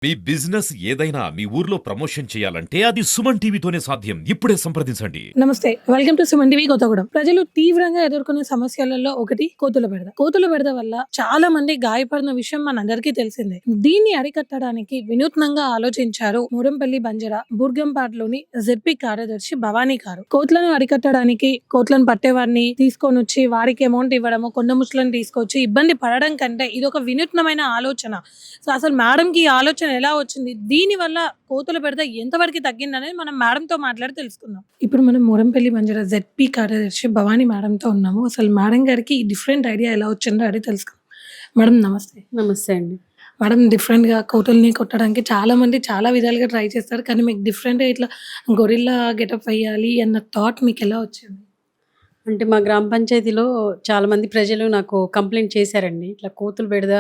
మీ business ఏదైనా మీ ఊర్లో promotion చేయాలంటే అది సుమన్ టీవీతోనే సాధ్యం. ఇప్పుడే సంప్రదించండి. నమస్తే, welcome to Suman TV Kothagudem. ప్రజలు తీవ్రంగా ఎదుర్కొనే సమస్యలలో ఒకటి కోతుల బెడద. కోతుల బెడద వల్ల చాలా మంది గాయపడిన విషయం మనందరికీ తెలిసిందే. దీన్ని అరికట్టడానికి వినూత్నంగా ఆలోచించారు మూడంపల్లి బంజరా బుర్గంపాట్లోని జెడ్పీ కార్యదర్శి భవానీ గారు. కోతులను అరికట్టడానికి కోతులను పట్టేవారిని తీసుకొని వచ్చి వారికి అమౌంట్ ఇవ్వడము, కొండ ముచ్చులను తీసుకొచ్చి ఇబ్బంది పడడం కంటే ఇది ఒక వినూత్నమైన ఆలోచన. సో అసలు మేడం కి ఈ ఆలోచన ఎలా వచ్చింది, దీని వల్ల కోతుల బెడద ఎంతవరకు తగ్గిందనేది మనం మేడం తో మాట్లాడి తెలుసుకుందాం. ఇప్పుడు మనం మూడంపల్లి బంజరా జెడ్పీ కార్యదర్శి భవానీ మేడం తో ఉన్నాము. అసలు మేడం గారికి ఈ డిఫరెంట్ ఐడియా ఎలా వచ్చిందో అడిగి తెలుసుకుందాం. మేడం నమస్తే. నమస్తే అండి. మేడం, డిఫరెంట్ గా కోతుల్ని కొట్టడానికి చాలా మంది చాలా విధాలుగా ట్రై చేస్తారు, కానీ మీకు డిఫరెంట్ గా ఇట్లా గొరిల్లా గెటప్ వేయాలి అన్న థాట్ మీకు ఎలా వచ్చింది? అంటే మా గ్రామ పంచాయతీలో చాలామంది ప్రజలు నాకు కంప్లైంట్ చేశారండి. ఇట్లా కోతులు బెడద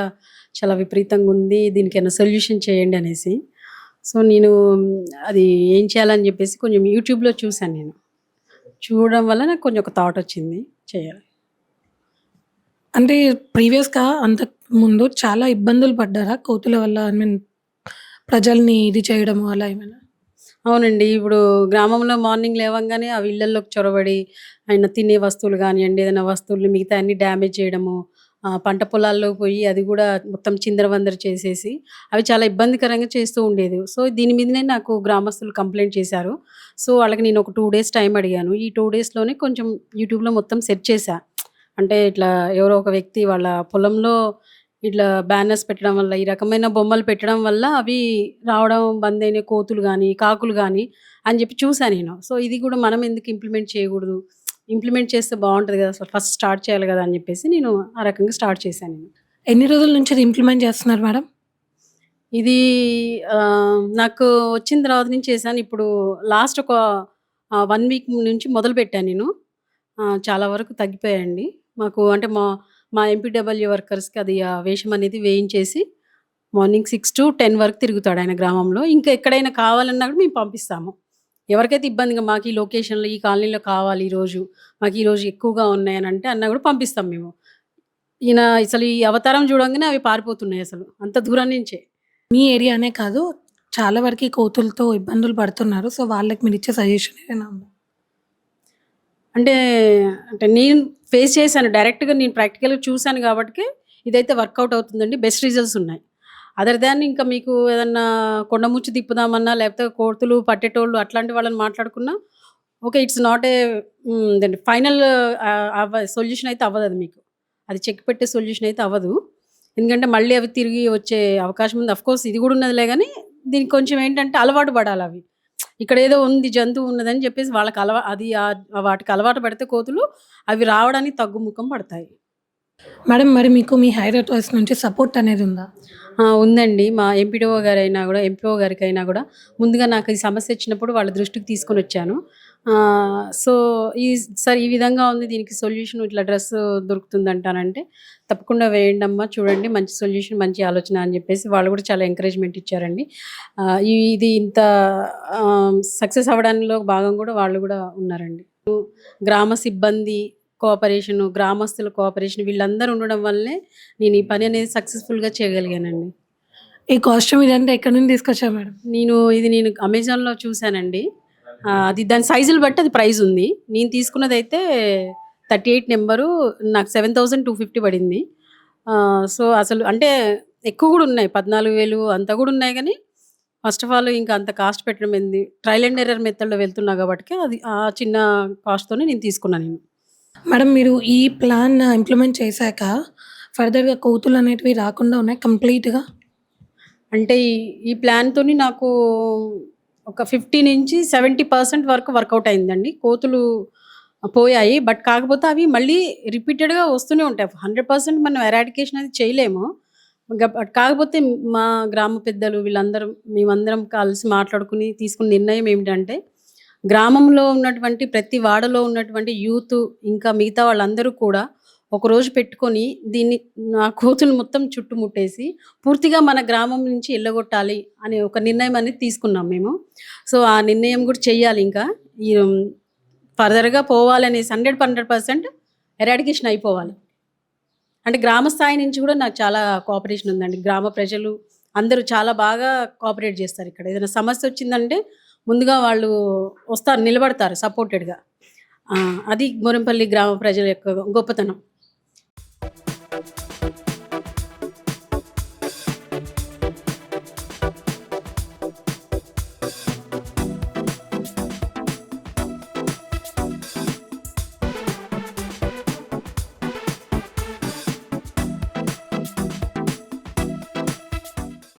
చాలా విపరీతంగా ఉంది, దీనికేమైనా సొల్యూషన్ చేయండి అనేసి. సో నేను అది ఏం చేయాలని చెప్పేసి కొంచెం యూట్యూబ్లో చూశాను. నేను చూడడం వల్ల నాకు కొంచెం ఒక థాట్ వచ్చింది చేయాలి. అంటే ప్రీవియస్ గా అంతకు ముందు చాలా ఇబ్బందులు పడ్డారా కోతుల వల్ల? ఐ మీన్ ప్రజల్ని ఇది చేయడము అలా ఏమైనా? అవునండి. ఇప్పుడు గ్రామంలో మార్నింగ్ లేవంగానే అవి ఇళ్లల్లోకి చొరబడి ఆయన తినే వస్తువులు కానివ్వండి, ఏదైనా వస్తువులు మిగతా అన్ని డ్యామేజ్ చేయడము, పంట పొలాల్లో పోయి అది కూడా మొత్తం చిందరవందర చేసేసి అవి చాలా ఇబ్బందికరంగా చేస్తూ ఉండేది. సో దీని మీదనే నాకు గ్రామస్తులు కంప్లైంట్ చేశారు. సో వాళ్ళకి నేను ఒక 2 డేస్ టైం అడిగాను. ఈ 2 డేస్‌లోనే కొంచెం యూట్యూబ్‌లో మొత్తం సెర్చ్ చేశా. అంటే ఇట్లా ఎవరో ఒక వ్యక్తి వాళ్ళ పొలంలో ఇట్లా బ్యానర్స్ పెట్టడం వల్ల, ఈ రకమైన బొమ్మలు పెట్టడం వల్ల అవి రావడం బందైనాయి, కోతులు గానీ, కాకులు గానీ అని చెప్పి చూసా నేను. సో ఇది కూడా మనం ఎందుకు ఇంప్లిమెంట్ చేయకూడదు? ఇంప్లిమెంట్ చేస్తే బావుంటది కదా! అసలు ఫస్ట్ స్టార్ట్ చేయాలి కదా! అని చెప్పేసి నేను ఆ రకంగా స్టార్ట్ చేశాను నేను. ఎన్ని రోజుల నుంచి ఇది ఇంప్లిమెంట్ చేస్తున్నారు మేడం? ఇది నాకు వచ్చిన తర్వాత నుంచి చేశాను. ఇప్పుడు లాస్ట్ ఒక 1 వీక్ నుంచి మొదలుపెట్టాను నేను. చాలా వరకు తగ్గిపోయాయండి. మాకు అంటే మా ఎంపీడబ్ల్యూ వర్కర్స్‌కి అది ఆ వేషం అనేది వేయించేసి మార్నింగ్ 6-10 వరకు తిరుగుతాడు ఆయన గ్రామంలో. ఇంకా ఎక్కడైనా కావాలన్నా కూడా మేము పంపిస్తాము. ఎవరికైతే ఇబ్బందిగా మాకు ఈ లొకేషన్‌లో, ఈ కాలనీలో కావాలి ఈరోజు, మాకు ఈరోజు ఎక్కువగా ఉన్నాయని అంటే అన్నా కూడా పంపిస్తాం మేము. ఈయన అసలు ఈ అవతారం చూడంగానే అవి పారిపోతున్నాయి అసలు. అంత దూరం నుంచే. మీ ఏరియానే కాదు, చాలా వరకి కోతులతో ఇబ్బందులు పడుతున్నారు. సో వాళ్ళకి మీరిచ్చే సజెషన్ ఏదైనా ఉందా? అంటే, అంటే నేను ఫేస్ చేశాను. డైరెక్ట్‌గా నేను ప్రాక్టికల్‌గా చూసాను గాబట్టికే ఇదైతే వర్కౌట్ అవుతుందండి. బెస్ట్ రిజల్ట్స్ ఉన్నాయి. అదర్ దాన్ ఇంకా మీకు ఏదన్నా కొండముచ్చు తిప్పుదామన్నా, లేకపోతే కోతులు పట్టేటోళ్ళు అట్లాంటి వాళ్ళని మాట్లాడుకున్నా, ఓకే. ఇట్స్ నాట్ ఏ దాన్ని ఫైనల్ సొల్యూషన్ అయితే అవ్వదది మీకు. అది చెక్ పెట్టే సొల్యూషన్ అయితే అవ్వదు. ఎందుకంటే మళ్ళీ అవి తిరిగి వచ్చే అవకాశం ఉంది. అఫ్‌కోర్స్ ఇది గూడా ఉన్నదిలే గానీ, దీనికి కొంచెం ఏంటంటే అలవాటు పడాలవి. ఇక్కడేదో ఉంది, జంతువు ఉన్నదని చెప్పేసి వాళ్ళకి అది వాటికి అలవాటు పడితే కోతులు అవి రావడానికి తగ్గుముఖం పడతాయి. మేడం, మరి మీకు మీ హైర్ అథారిటీస్ నుంచి సపోర్ట్ అనేది ఉందా? ఉందండి. మా ఎంపీడీఓ గారైనా గూడా, ఎంపీఓ గారికైనా గూడా ముందుగా నాకు ఈ సమస్య వచ్చినప్పుడు వాళ్ళ దృష్టికి తీసుకొనొచ్చాను. సో, సార్ ఈ విధంగా ఉంది, దీనికి సొల్యూషన్ ఇట్లా డ్రెస్ దొరుకుతుందంటానంటే, తప్పకుండా వేయండమ్మా, చూడండి మంచి సొల్యూషన్, మంచి ఆలోచన అని జెప్పేసి వాళ్ళు గూడా చాలా ఎంకరేజ్‌మెంట్ ఇచ్చారండి. ఇది ఇంత సక్సెస్ అవ్వడంలో భాగం గూడా వాళ్ళు గూడా ఉన్నారండి. గ్రామ సిబ్బంది కోఆపరేషను, గ్రామస్తుల కోఆపరేషన్ వీళ్ళందరూ ఉండడం వల్లే నేను ఈ పని అనేది సక్సెస్‌ఫుల్‌గా చేయగలిగానండి. ఈ కాస్ట్యూమ్ ఇదంతా ఎక్కడి నుండి తీసుకొచ్చారు మేడం? నేను అమెజాన్‌లో చూసానండి. అది దాని సైజులు బట్టి అది ప్రైస్ ఉంది. నేను తీసుకున్నదైతే 38 నంబరు నాకు 7,250 పడింది. సో, అసలు అంటే ఎక్కువ గూడా ఉన్నాయి. 14,000 అంత గూడా ఉన్నాయి గానీ, ఫస్ట్ ఆఫ్ ఆల్ ఇంకా అంత కాస్ట్ పెట్టడం ఏంది? ట్రయల్ అండ్ ఎర్రర్ మెథడ్‌లో వెళ్తున్నా గాబట్టికే అది ఆ చిన్న కాస్ట్‌తోనే నేను తీసుకున్నా నేను. మేడం, మీరు ఈ ప్లాన్ ఇంప్లిమెంట్ చేశాక ఫర్దర్‌గా కోతులు అనేటివి రాకుండా ఉన్నాయి కంప్లీట్‌గా? అంటే ఈ ప్లాన్‌తోని నాకు ఒక 50-70% వరకు వర్కౌట్ అయిందండి. కోతులు పోయాయి. బట్ కాకపోతే అవి మళ్ళీ రిపీటెడ్‌గా వస్తూనే ఉంటాయి. 100% మనం ఎరాడికేషన్ అది చేయలేము. బట్ కాకపోతే మా గ్రామ పెద్దలు మేమందరం కలిసి మాట్లాడుకుని తీసుకున్న నిర్ణయం ఏమిటంటే, గ్రామంలో ఉన్నటువంటి ప్రతి వాడలో ఉన్నటువంటి యూత్ ఇంకా మిగతా వాళ్ళందరూ కూడా ఒకరోజు పెట్టుకొని దీన్ని కోతులు మొత్తం చుట్టుముట్టేసి పూర్తిగా మన గ్రామం నుంచి ఎల్లగొట్టాలి అనే ఒక నిర్ణయం అనేది తీసుకున్నాం మేము. సో, ఆ నిర్ణయం కూడా చెయ్యాలి ఇంకా. ఈ ఫర్దర్‌గా పోవాలనేసి 100% ఎరాడికేషన్ అయిపోవాలి. అంటే గ్రామ స్థాయి నుంచి కూడా నాకు చాలా కోఆపరేషన్ ఉందండి. గ్రామ ప్రజలు అందరూ చాలా బాగా కోఆపరేట్ చేస్తారు ఇక్కడ. ఏదైనా సమస్య వచ్చిందంటే ముందుగా వాళ్ళు వస్తారు, నిలబడతారు సపోర్టెడ్‌గా. అది గోరంపల్లి గ్రామ ప్రజల యొక్క గొప్పతనం.